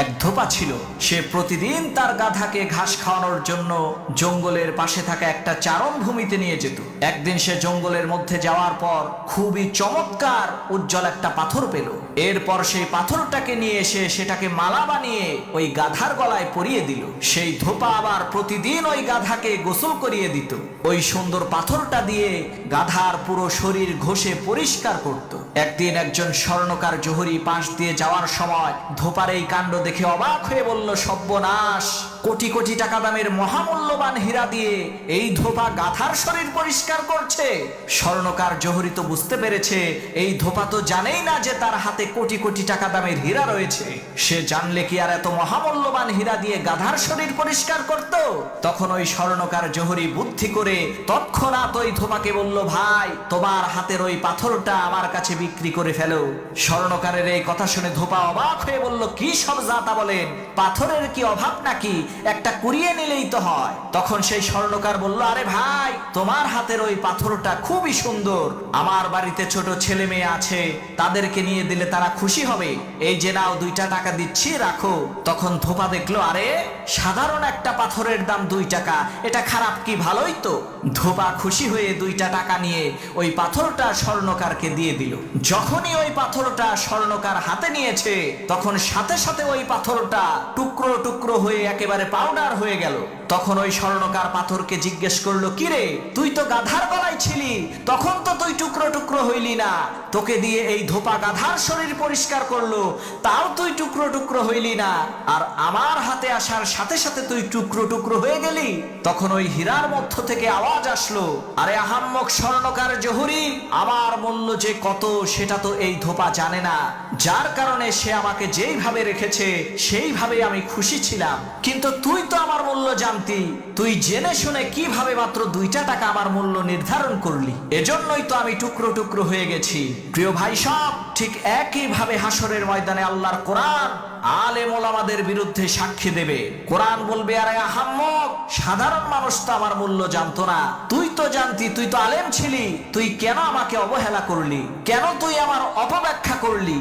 এক ধোপা ছিল। সে প্রতিদিন তার গাধাকে ঘাস খাওয়ানোর জন্য জঙ্গলের পাশে থাকা একটা চারণভূমিতে নিয়ে যেত। একদিন সে জঙ্গলের মধ্যে যাওয়ার পর খুবই চমৎকার উজ্জ্বল একটা পাথর পেল। এরপর সেই পাথরটাকে নিয়ে এসে সেটাকে মালা বানিয়ে ওই গাধার গলায় পরিয়ে দিল। সেই ধোপা আবার প্রতিদিন ওই গাধাকে গোসল করিয়ে দিত। ওই সুন্দর পাথরটা দিয়ে গাধার পুরো শরীর ঘষে পরিষ্কার করত। একদিন একজন স্বর্ণকার জহুরি পাশ দিয়ে যাওয়ার সময় ধোপার এই কাণ্ড দেখে অবাক হয়ে বলল, সর্বনাশ, কোটি কোটি টাকা দামের মহামূল্যবান হীরা দিয়ে এই ধোপা গাধার শরীর পরিষ্কার করছে। স্বর্ণকার জহুরি তো বুঝতে পেরেছে এই ধোপা তো জানেই না যে তার হাতে কোটি কোটি টাকা দামের হীরা রয়েছে। সে জানলে কি আর এত মহামূল্যবান হীরা দিয়ে গাধার শরীর পরিষ্কার করত? তখন ওই স্বর্ণকার জহুরি বুদ্ধি করে তৎক্ষণাৎ ওই ধোপাকে বলল, ভাই, তোমার হাতের ওই পাথরটা আমার কাছে বিক্রি করে ফেলো। স্বর্ণকারের এই কথা শুনে ধোপা অবাক হয়ে বলল, কি সব যাতা বলেন, পাথরের কি অভাব নাকি, একটা কুড়িয়ে নিলেই তো হয়। তখন সেই স্বর্ণকার বলল, আরে ভাই, তোমার হাতের ওই পাথরটা খুবই সুন্দর, আমার বাড়িতে ছোট ছেলে মেয়ে আছে, তাদেরকে নিয়ে দিলে তারা খুশি হবে, এই যে নাও 2টা টাকা দিচ্ছি, রাখো। তখন ধোপা দেখলো, আরে সাধারণ একটা পাথরের দাম 2 টাকা, এটা খারাপ কি, ভালোই তো। ধোপা খুশি হয়ে 2টা টাকা নিয়ে ওই পাথরটা স্বর্ণকারকে দিয়ে দিল। যখনই ওই পাথরটা স্বর্ণকার হাতে নিয়েছে তখন সাথে সাথে ওই পাথরটা টুকরো টুকরো হয়ে একেবারে পাউডার হয়ে গেল। তখন ওই স্বর্ণকার পাথরকে জিজ্ঞেস করলো, কিরে, তুই তো গাধার গলায় ছিলি, তখন তো তুই টুকরো টুকরো হইলি না, তোকে দিয়ে এই ধোপা গাধার শরীর পরিষ্কার করলো, তাও তুই টুকরো টুকরো হইলি না, আর আমার হাতে আসার সাথে সাথে তুই টুকরো টুকরো হয়ে গেলি। তখন ওই হীরার মধ্য থেকে আওয়াজ আসলো, আরে আহাম্মক স্বর্ণকার জহুরি, আমার মূল্য যে কত সেটা তো এই ধোপা জানে না, যার কারণে সে আমাকে যেইভাবে রেখেছে সেইভাবে আমি খুশি ছিলাম, কিন্তু তুই তো আমার মূল্য জানতি, তুই জেনে শুনে কিভাবে মাত্র 2টা টাকা আমার মূল্য নির্ধারণ করলি, এজন্যই তো আমি টুকরো টুকরো হয়ে গেছি। প্রিয় ভাই সব, ঠিক একইভাবে হাসরের ময়দানে আল্লাহর কোরআন আলেম ওলামাদের বিরুদ্ধে সাক্ষী দেবে। কোরআন বলবে, আরে আহাম্মক, সাধারণ মানুষ তো আমার মূল্য জানতো না, তুই তো জানতি, তুই তো আলেম ছিলি, তুই কেন আমাকে অবহেলা করলি, কেন তুই আমার অপব্যাখ্যা করলি।